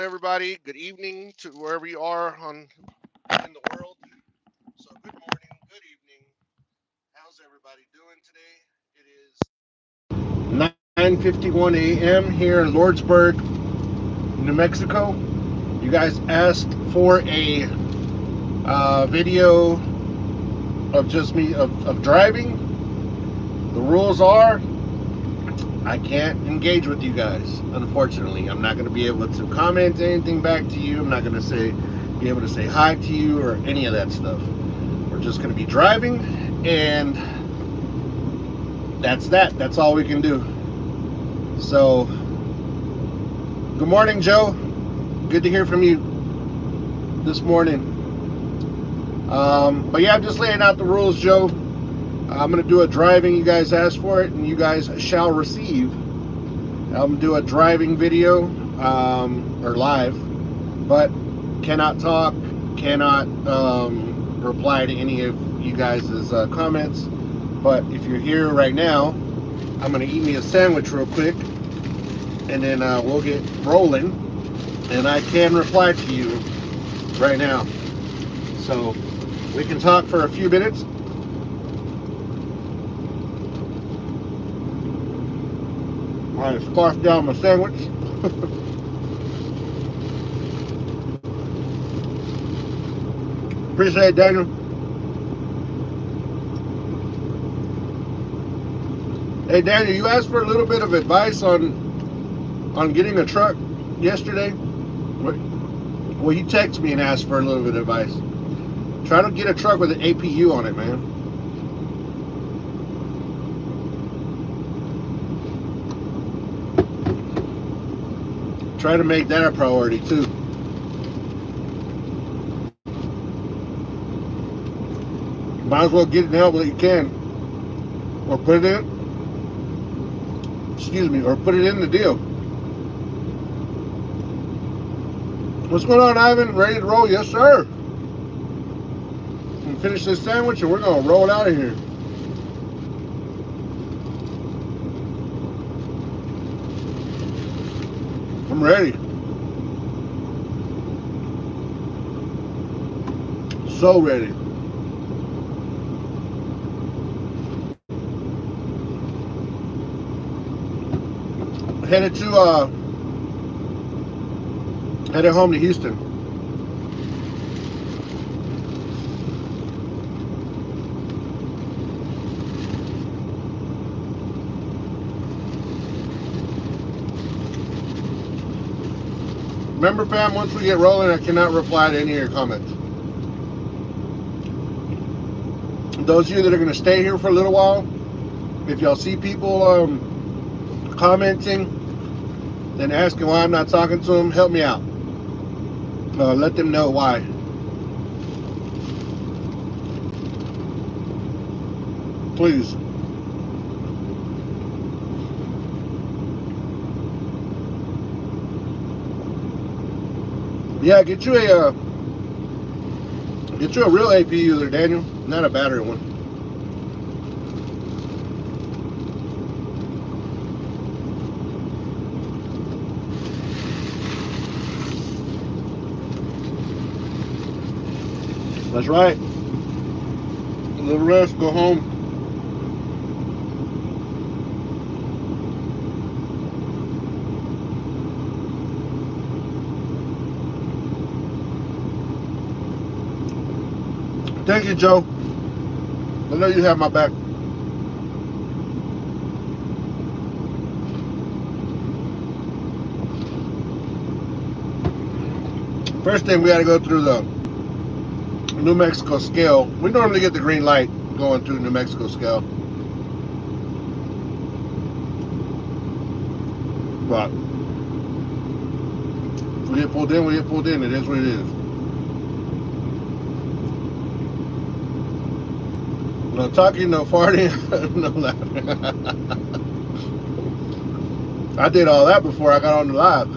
everybody. Good evening to wherever you are in the world. So, good morning, good evening. How's everybody doing today? It is 9:51 a.m. here in Lordsburg, New Mexico. You guys asked for a video of just me of driving. The rules are I can't engage with you guys. Unfortunately, I'm not going to be able to comment anything back to you. I'm not going to be able to say hi to you or any of that stuff. We're just going to be driving, and that's that. That's all we can do. So, good morning, Joe. Good to hear from you this morning. But yeah, I'm just laying out the rules, Joe. I'm going to do a driving. You guys asked for it, and you guys shall receive. I'm going to do a driving video or live, but cannot talk, cannot reply to any of you guys' comments. But if you're here right now, I'm going to eat me a sandwich real quick, and then we'll get rolling, and I can reply to you right now. So we can talk for a few minutes. I scarfed down my sandwich. Appreciate it, Daniel. Hey, Daniel, you asked for a little bit of advice on getting a truck yesterday. Well, you texted me and asked for a little bit of advice. Try to get a truck with an APU on it, man. Try to make that a priority too. Might as well get it now while you can, or put it in. Excuse me, or put it in the deal. What's going on, Ivan? Ready to roll? Yes, sir. And finish this sandwich, and we're gonna roll out of here. I'm ready. So ready. Headed to headed home to Houston. Remember, fam, once we get rolling, I cannot reply to any of your comments. Those of you that are going to stay here for a little while, if y'all see people commenting and asking why I'm not talking to them, help me out. Let them know why. Please. Yeah, get you a real APU there, Daniel, not a battery one. That's right. A little rest, go home. Thank you, Joe. I know you have my back. First thing, we got to go through the New Mexico scale. We normally get the green light going through New Mexico scale. But if we get pulled in, we get pulled in. It is what it is. No talking, no farting, no laughing. I did all that before I got on the live.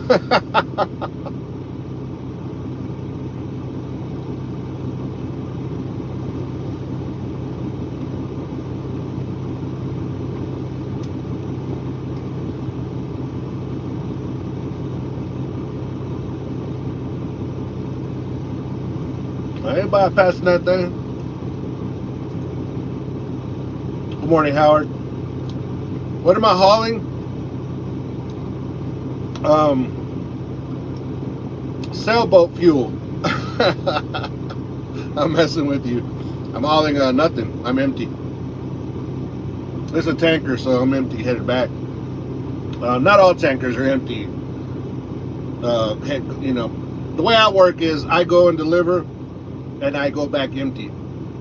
I ain't bypassing that thing. Good morning, Howard. What am I hauling? Sailboat fuel. I'm messing with you. I'm hauling nothing. I'm empty. It's a tanker, so I'm empty, headed back. Not all tankers are empty. The way I work is I go and deliver, and I go back empty.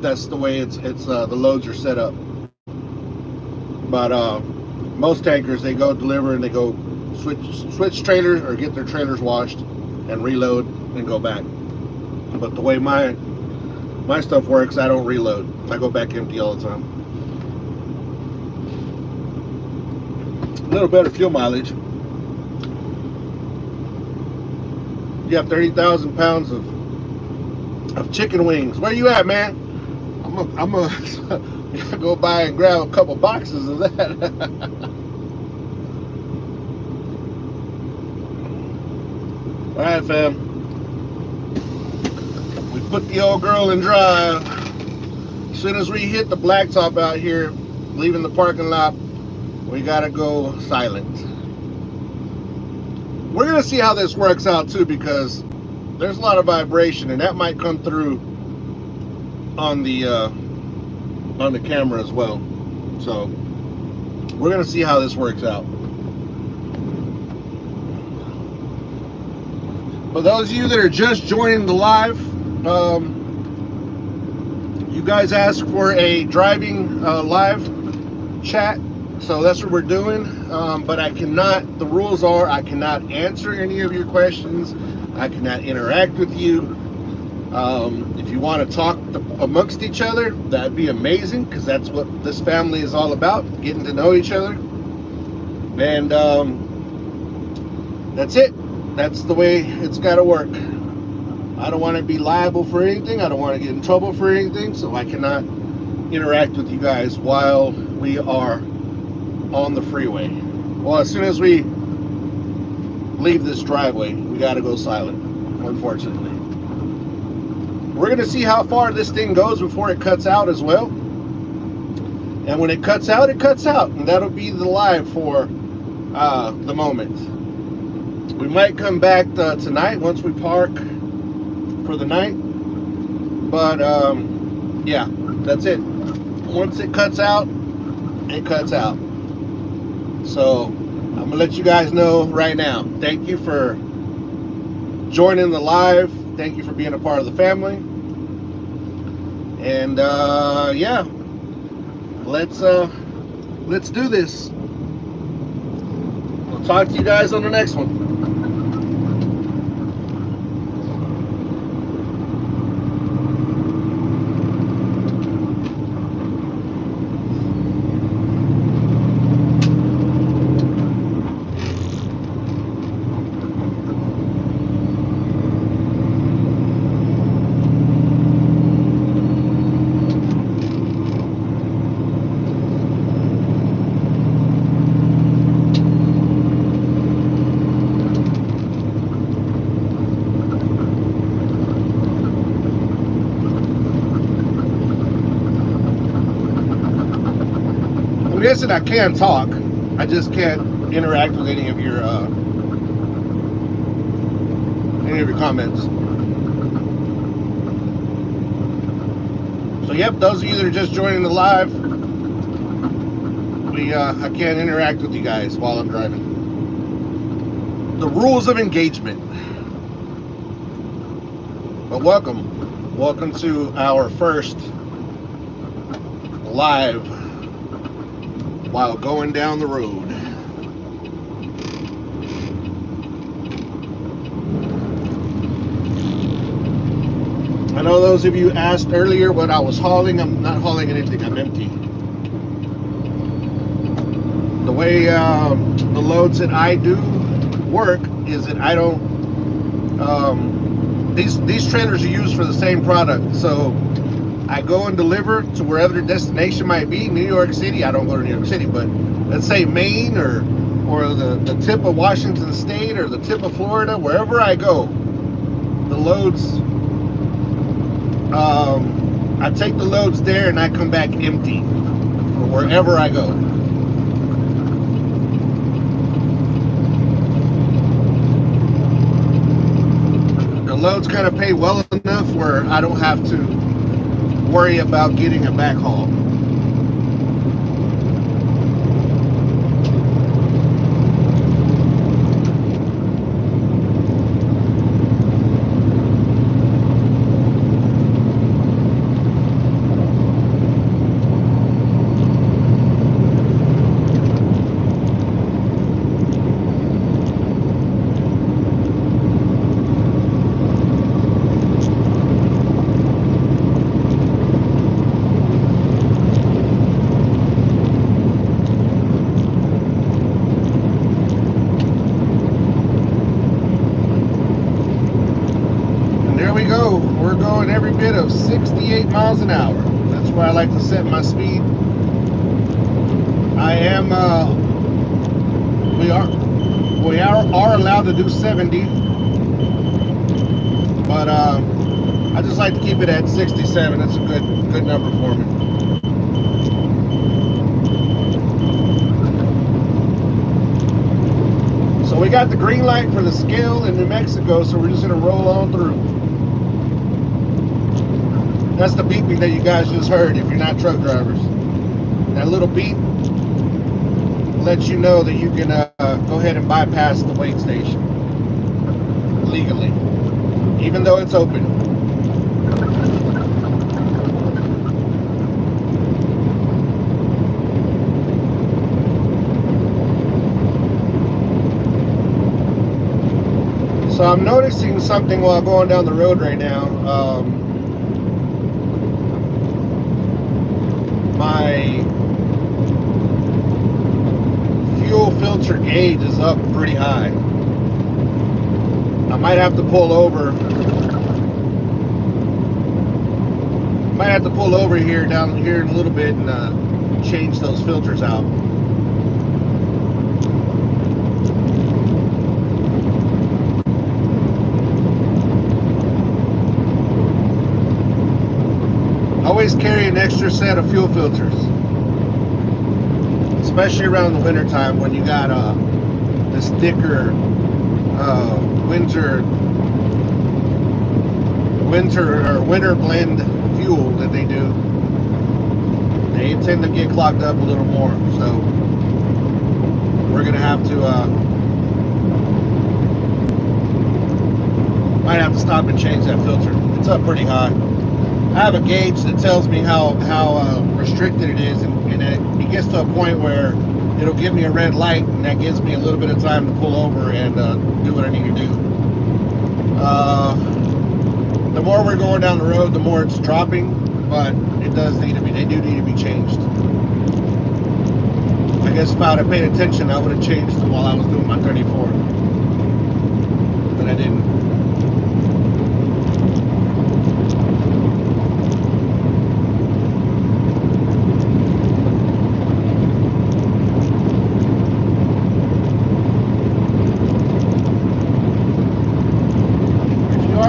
That's the way the loads are set up. But most tankers, they go deliver and they go switch trailers or get their trailers washed and reload and go back. But the way my stuff works, I don't reload. I go back empty all the time. A little better fuel mileage. You have 30,000 pounds of chicken wings. Where you at, man? I'm gonna go buy and grab a couple boxes of that. All right, fam. We put the old girl in drive. As soon as we hit the blacktop out here, leaving the parking lot, we gotta go silent. We're gonna see how this works out too, because there's a lot of vibration, and that might come through on the camera as well. So we're gonna see how this works out. For those of you that are just joining the live, you guys asked for a driving live chat, so that's what we're doing. But the rules are I cannot answer any of your questions. I cannot interact with you. If you want to talk amongst each other, that'd be amazing, because that's what this family is all about, getting to know each other. And that's it. That's the way it's got to work. I don't want to be liable for anything. I don't want to get in trouble for anything, so I cannot interact with you guys while we are on the freeway. Well, as soon as we leave this driveway, we got to go silent, unfortunately. We're going to see how far this thing goes before it cuts out as well. And when it cuts out, and that'll be the live for the moment. We might come back tonight once we park for the night. But yeah, that's it. Once it cuts out, it cuts out. So I'm gonna let you guys know right now. Thank you for joining the live. Thank you for being a part of the family. And yeah, let's do this. I'll talk to you guys on the next one. Listen, I can talk. I just can't interact with any of your comments. So yep, those of you that are just joining the live, I can't interact with you guys while I'm driving. The rules of engagement. But welcome to our first live while going down the road. I know those of you asked earlier what I was hauling. I'm not hauling anything, I'm empty. The way the loads that I do work is that I don't, these trailers are used for the same product. So I go and deliver to wherever the destination might be. New York City, I don't go to New York City, but let's say Maine or the tip of Washington State or the tip of Florida, wherever I go, the loads I take the loads there and I come back empty for wherever I go. The loads kind of pay well enough where I don't have to worry about getting a backhaul. We're going every bit of 68 miles an hour. That's where I like to set my speed. I am, we are allowed to do 70, but I just like to keep it at 67. That's a good number for me. So we got the green light for the scale in New Mexico, so we're just gonna roll on through. That's the beeping that you guys just heard if you're not truck drivers. That little beep lets you know that you can go ahead and bypass the wait station legally, even though it's open. So I'm noticing something while going down the road right now. My fuel filter gauge is up pretty high. I might have to pull over. Might have to pull over here down here in a little bit and change those filters out. Always carry an extra set of fuel filters, especially around the winter time when you got this thicker winter blend fuel that they do. They tend to get clogged up a little more, so we're gonna have to might have to stop and change that filter. It's up pretty high. I have a gauge that tells me how restricted it is, and it gets to a point where it'll give me a red light, and that gives me a little bit of time to pull over and do what I need to do. The more we're going down the road, the more it's dropping, but it does need to be. They do need to be changed. I guess if I would have paid attention, I would have changed them while I was doing my 34, but I didn't.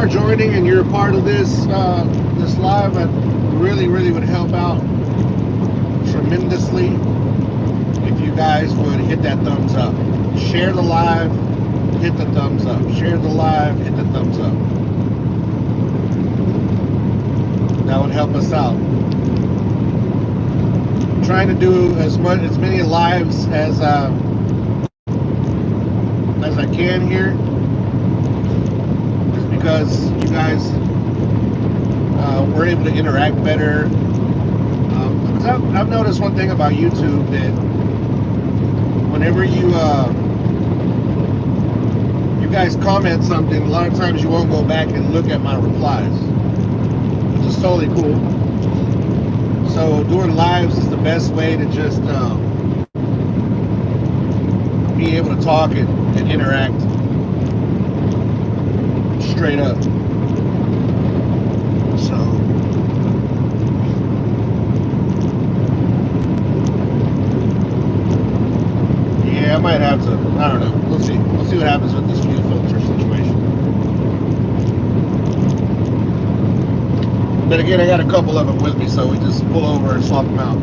Joining and you're a part of this this live, it really would help out tremendously if you guys would hit that thumbs up. Share the live, hit the thumbs up. Share the live, hit the thumbs up. That would help us out. I'm trying to do as many lives as I can here, because you guys were able to interact better. Because I've noticed one thing about YouTube, that whenever you guys comment something, a lot of times you won't go back and look at my replies, which is totally cool. So doing lives is the best way to just be able to talk and interact straight up. So yeah, I might have to, I don't know, we'll see what happens with this fuel filter situation. But again, I got a couple of them with me, so we just pull over and swap them out.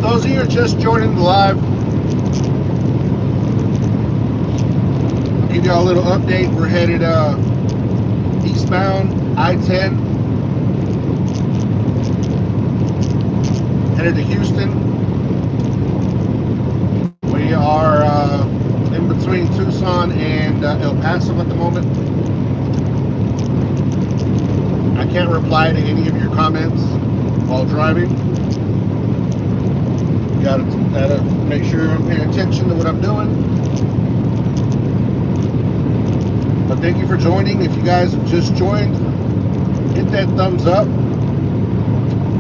Those of you who are just joining the live, I'll give y'all a little update. We're headed eastbound I-10. headed to Houston. We are in between Tucson and El Paso at the moment. I can't reply to any of your comments while driving. Gotta make sure I'm paying attention to what I'm doing. But thank you for joining. If you guys have just joined, hit that thumbs up.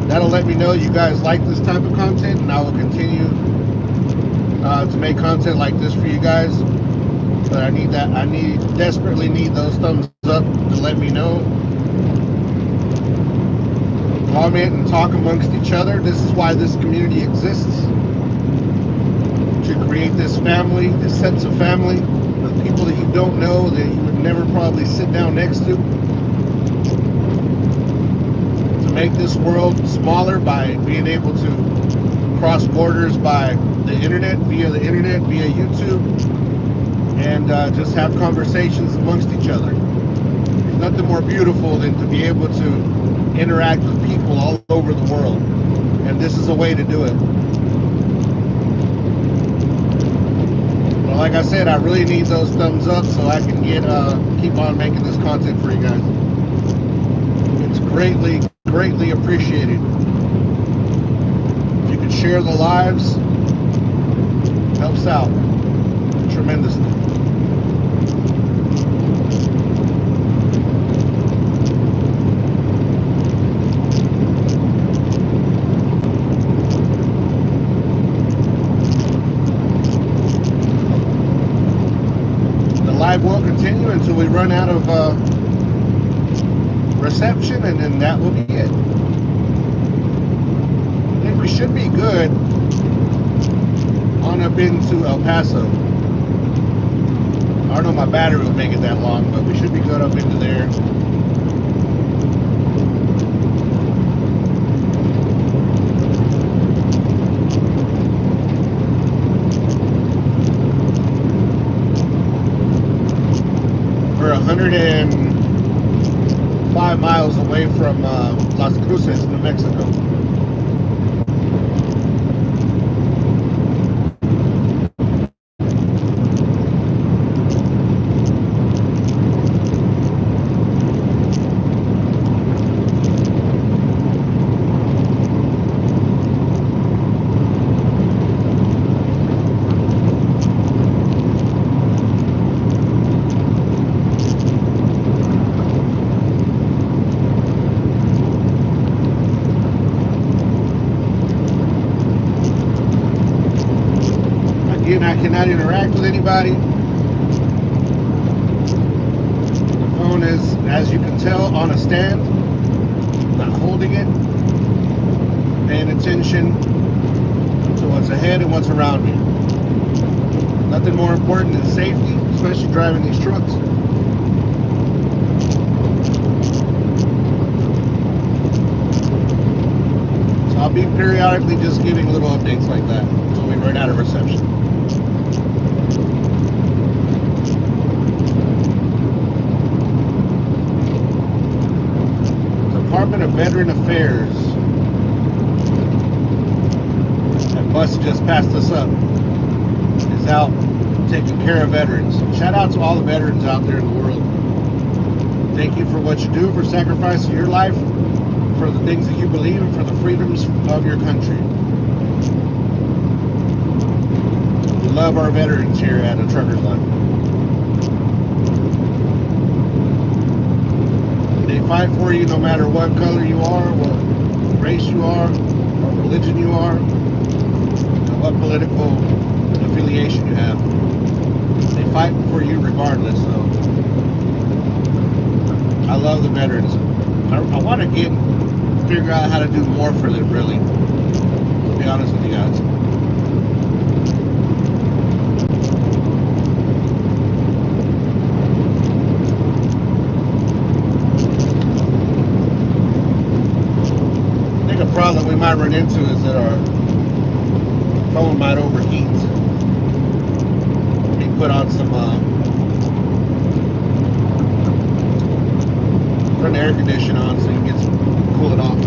That'll let me know you guys like this type of content, and I will continue to make content like this for you guys. But I desperately need those thumbs up to let me know. Comment and talk amongst each other. This is why this community exists, to create this family, this sense of family with people that you don't know, that you would never probably sit down next to make this world smaller by being able to cross borders by the internet, via YouTube, and just have conversations amongst each other. There's nothing more beautiful than to be able to interact with people all over the world, and this is a way to do it. Well, like I said, I really need those thumbs up so I can keep on making this content for you guys. It's greatly appreciated. If you could share the lives, helps out tremendously. The live will continue until we run out of reception, and then that will be it. I think we should be good on up into El Paso. I don't know if my battery will make it that long, but we should be good up into there. We're 105 miles away from Las Cruces, New Mexico. I cannot interact with anybody. The phone is, as you can tell, on a stand. I'm not holding it. Paying attention to what's ahead and what's around me. Nothing more important than safety, especially driving these trucks. So I'll be periodically just giving little updates like that until we run out of reception. Department of Veteran Affairs. That bus just passed us up. Is out taking care of veterans. Shout out to all the veterans out there in the world. Thank you for what you do, for sacrificing your life, for the things that you believe in, for the freedoms of your country. We love our veterans here at A Trucker's Life. They fight for you no matter what color you are, what race you are, what religion you are, and what political affiliation you have. They fight for you regardless. So I love the veterans. I want to figure out how to do more for them, really, to be honest with you guys. The problem we might run into is that our phone might overheat. We put on some turn the air conditioner on so you can cool it off.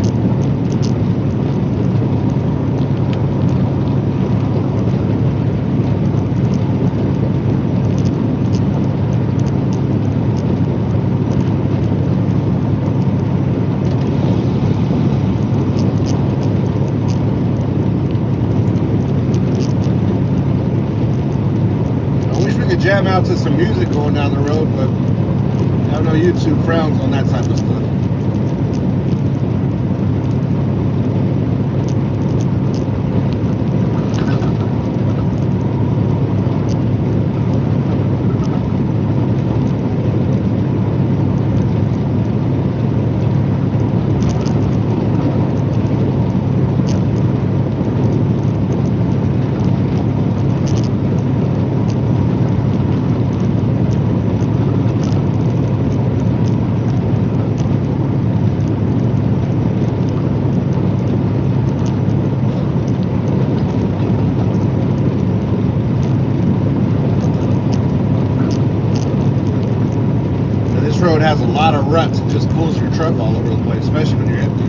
jam out to some music going down the road, but I know YouTube frowns on that type of stuff. Road has a lot of ruts. It just pulls your truck all over the place, especially when you're empty.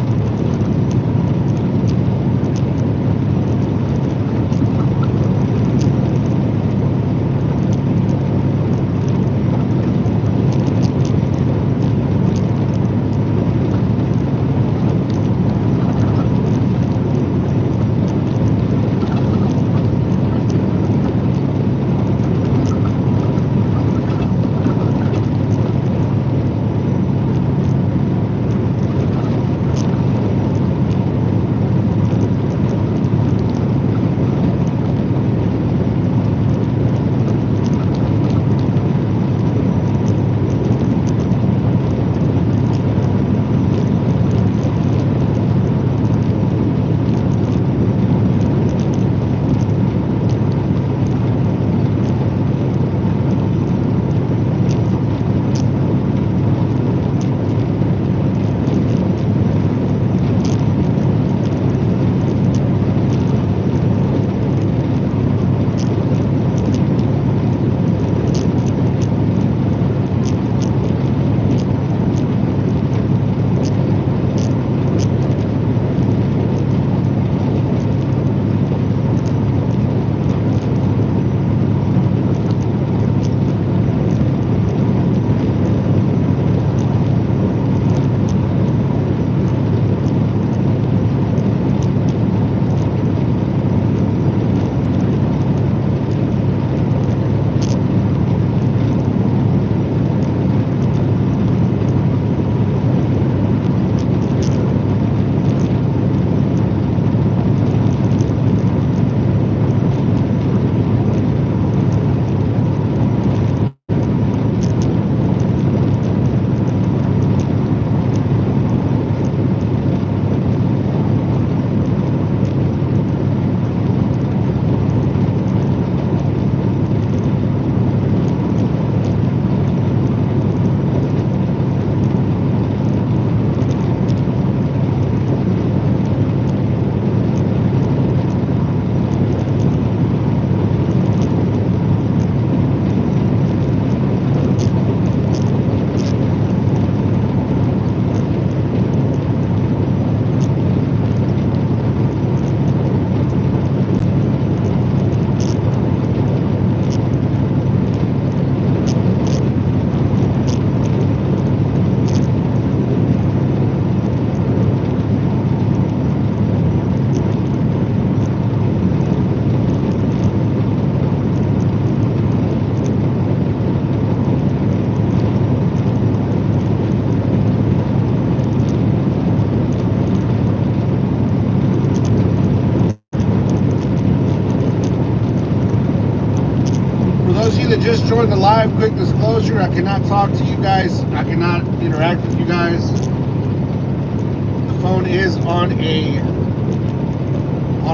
Just joined the live. Quick disclosure, I cannot talk to you guys. I cannot interact with you guys. The phone is on a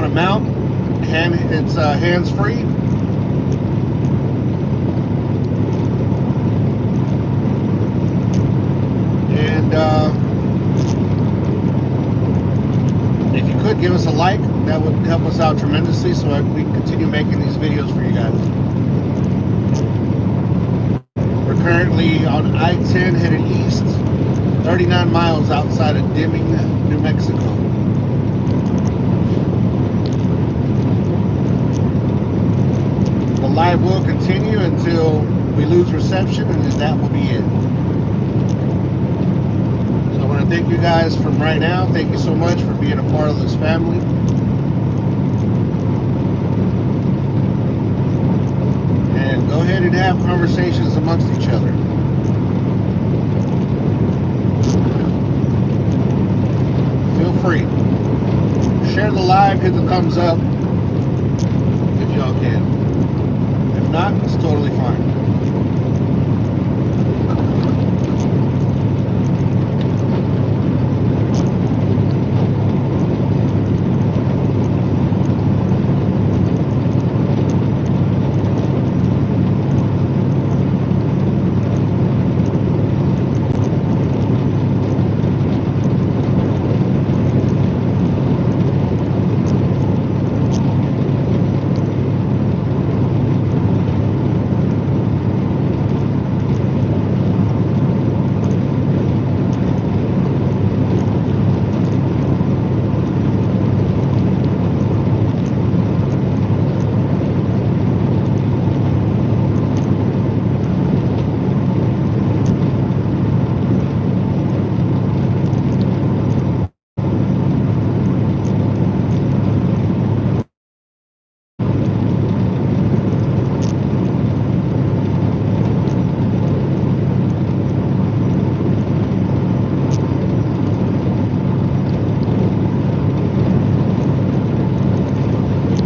mount, and it's hands-free. And if you could give us a like, that would help us out tremendously, so we can continue making these videos for you guys. Currently on I-10 headed east, 39 miles outside of Deming, New Mexico. The live will continue until we lose reception, and then that will be it. So I want to thank you guys from right now. Thank you so much for being a part of this family. And go ahead and and have conversations amongst each other. Feel free. Share the live, hit the thumbs up if y'all can. If not, it's totally fine.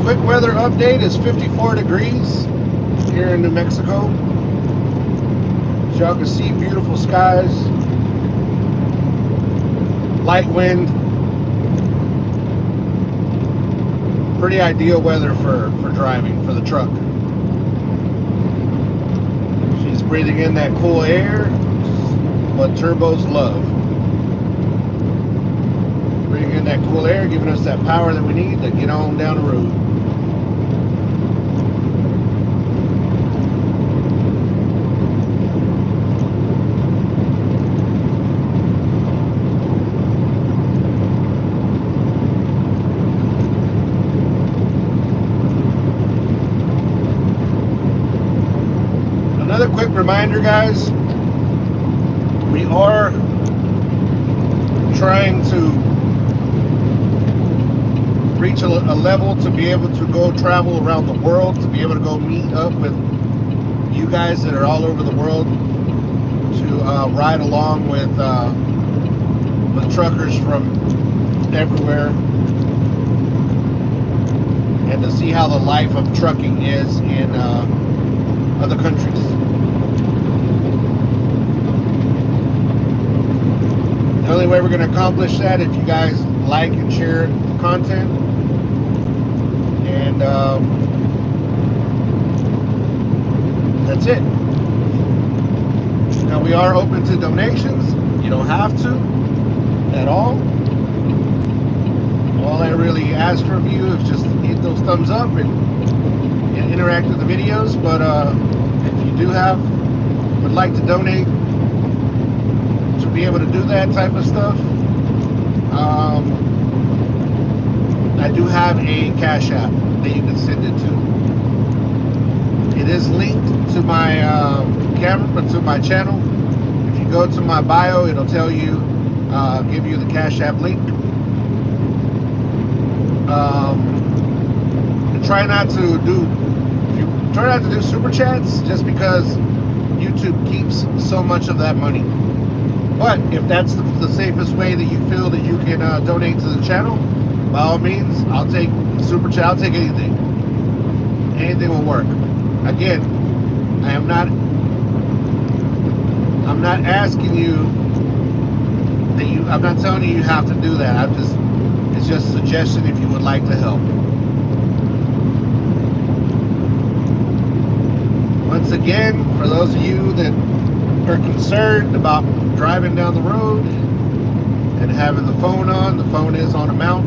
Quick weather update is 54 degrees here in New Mexico. As y'all can see, beautiful skies, light wind, pretty ideal weather for driving, for the truck. She's breathing in that cool air, what turbos love. Breathing in that cool air, giving us that power that we need to get on down the road. Another quick reminder, guys, we are trying to reach a level to be able to go travel around the world, to be able to go meet up with you guys that are all over the world, to ride along with truckers from everywhere, and to see how the life of trucking is in other countries. The only way we're going to accomplish that if you guys like and share the content. And that's it. Now, we are open to donations. You don't have to at all. All I really ask from you is just hit those thumbs up and interact with the videos. But if you would like to donate to be able to do that type of stuff, I do have a Cash App that you can send it to. It is linked to my to my channel. If you go to my bio, it'll tell you, give you the Cash App link. And try not to do super chats, just because YouTube keeps so much of that money. But if that's the safest way that you feel that you can donate to the channel, by all means, I'll take super chat. I'll take anything. Anything will work. Again, I'm not asking you that I'm not telling you have to do that. It's just a suggestion if you would like to help. Once again, for those of you that are concerned about driving down the road and having the phone on, the phone is on a mount.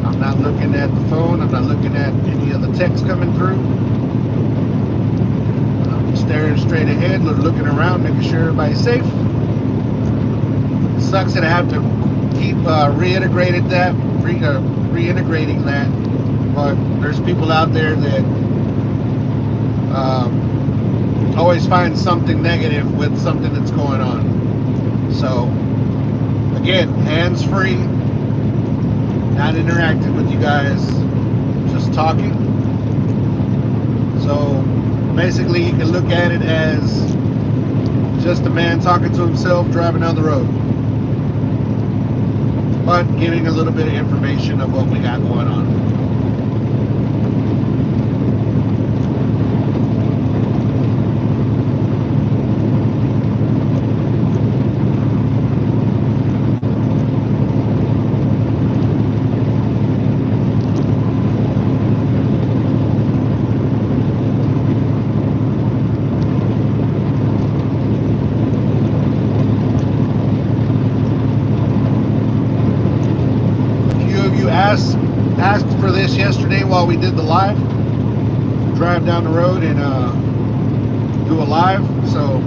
I'm not looking at the phone. I'm not looking at any of the text coming through. I'm staring straight ahead, looking around, making sure everybody's safe. It sucks that I have to keep reintegrating that, but there's people out there that always find something negative with something that's going on. So again, hands-free, not interacting with you guys, just talking. So Basically, you can look at it as just a man talking to himself driving down the road, but giving a little bit of information of what we got going on. Asked for this yesterday while we did the live, drive down the road and do a live. So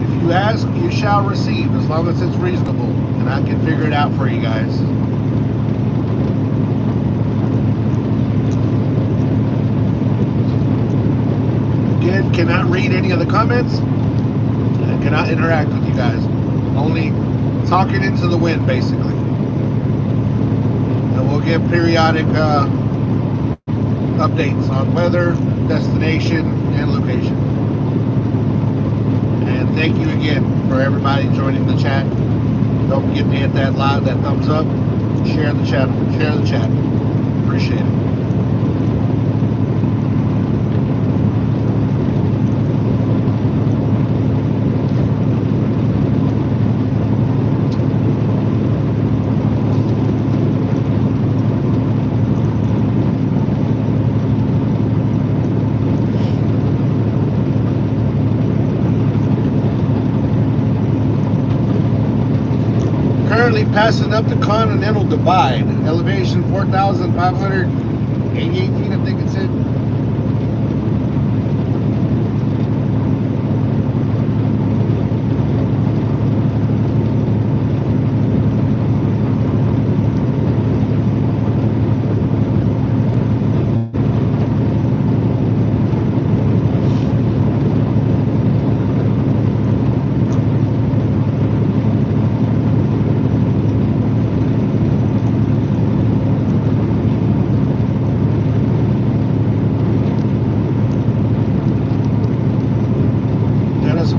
if you ask, you shall receive, as long as it's reasonable and I can figure it out for you guys. Again, cannot read any of the comments and cannot interact with you guys, only talking into the wind basically. We'll give periodic updates on weather, destination, and location. And thank you again for everybody joining the chat. Don't forget to hit that thumbs up, share the channel, share the chat. Appreciate it. Currently passing up the Continental Divide, elevation 4,588 feet, I think it said.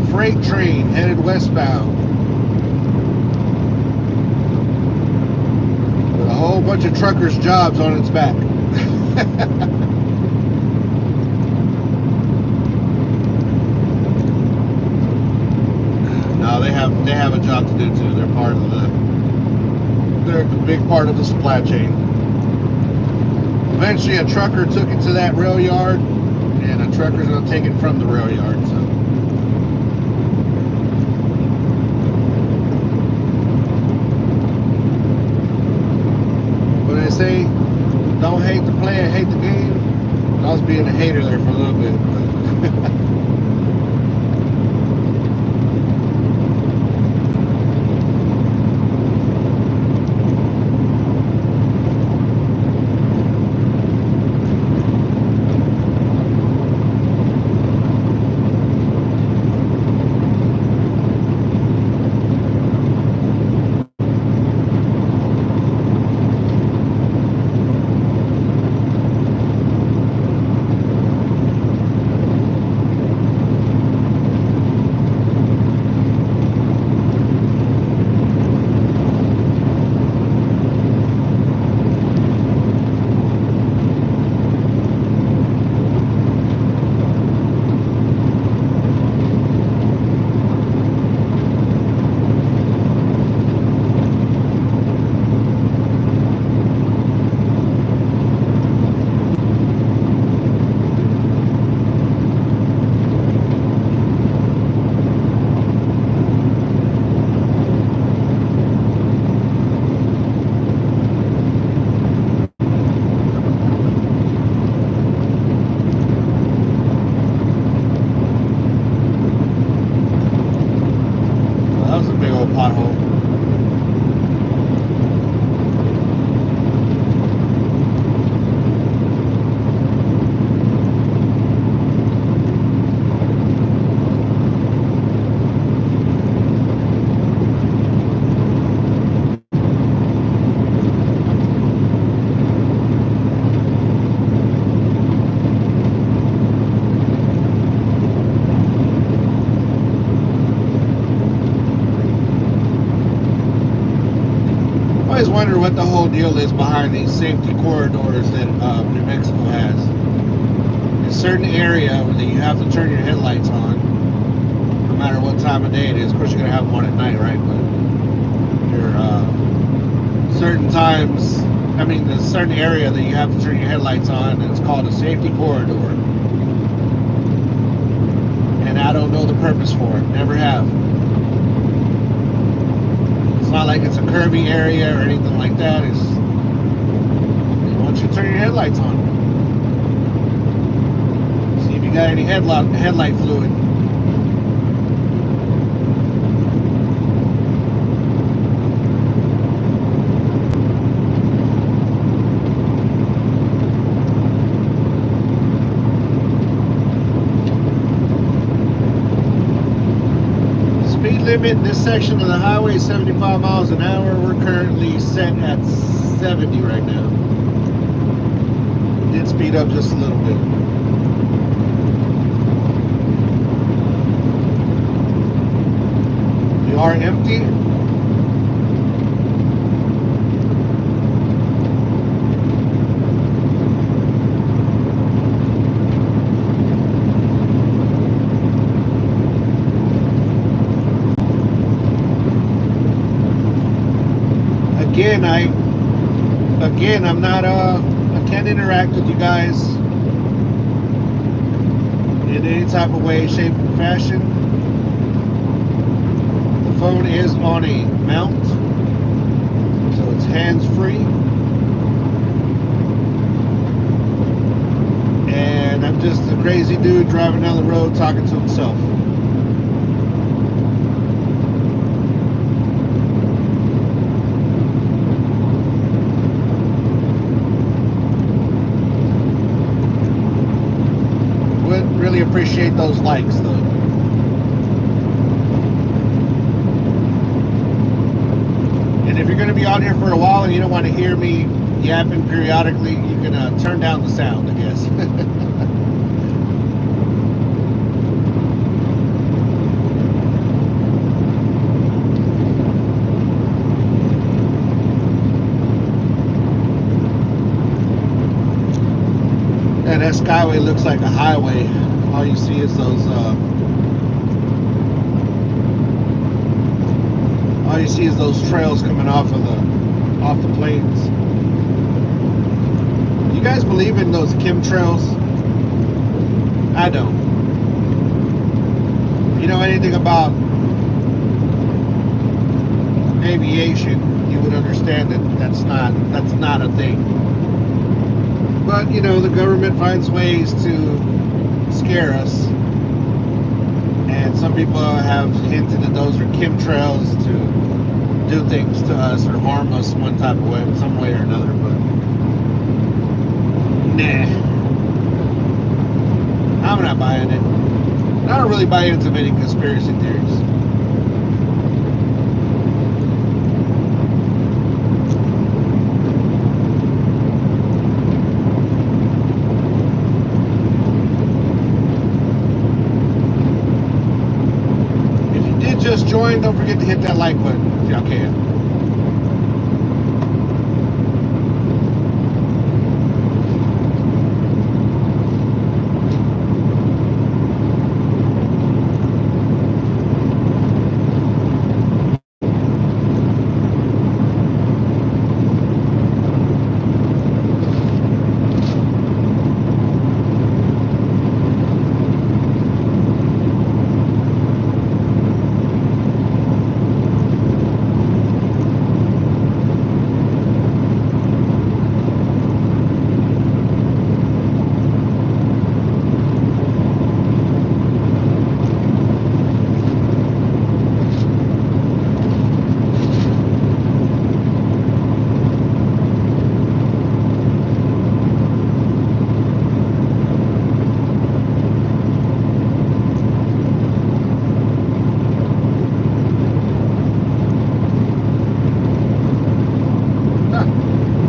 Freight train headed westbound with a whole bunch of truckers' jobs on its back. No, they have a job to do too. They're a big part of the supply chain. Eventually, a trucker took it to that rail yard, and a trucker's going to take it from the rail yard. So. When they say don't hate the player, hate the game, I was being a hater there for a little bit. always wonder what the whole deal is behind these safety corridors that New Mexico has. In a certain area that you have to turn your headlights on, no matter what time of day it is. Of course, you're gonna have them on at night, right? But certain times, I mean, there's a certain area that you have to turn your headlights on, and it's called a safety corridor. And I don't know the purpose for it. Never have. It's not like it's a curvy area or anything like that. It's once you turn your headlights on, see if you got any headlight fluid. Limit in this section of the highway is 75 miles an hour. We're currently set at 70 right now. Did speed up just a little bit. We are empty. Again, I'm not I can't interact with you guys in any type of way, shape, or fashion. The phone is on a mount, so it's hands-free. And I'm just a crazy dude driving down the road talking to himself. Really appreciate those likes, though. And if you're going to be on here for a while and you don't want to hear me yapping periodically, you can turn down the sound, I guess. And that skyway looks like a highway. All you see is those trails coming off the plains. You guys believe in those chemtrails? I don't. If you know anything about aviation, you would understand that that's not a thing. But you know, the government finds ways to scare us, and some people have hinted that those are chemtrails to do things to us or harm us one type of way, some way or another. But nah, I'm not buying it. I don't really buy into many conspiracy theories. Just joined, don't forget to hit that like button if y'all can.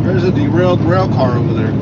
There's a derailed rail car over there.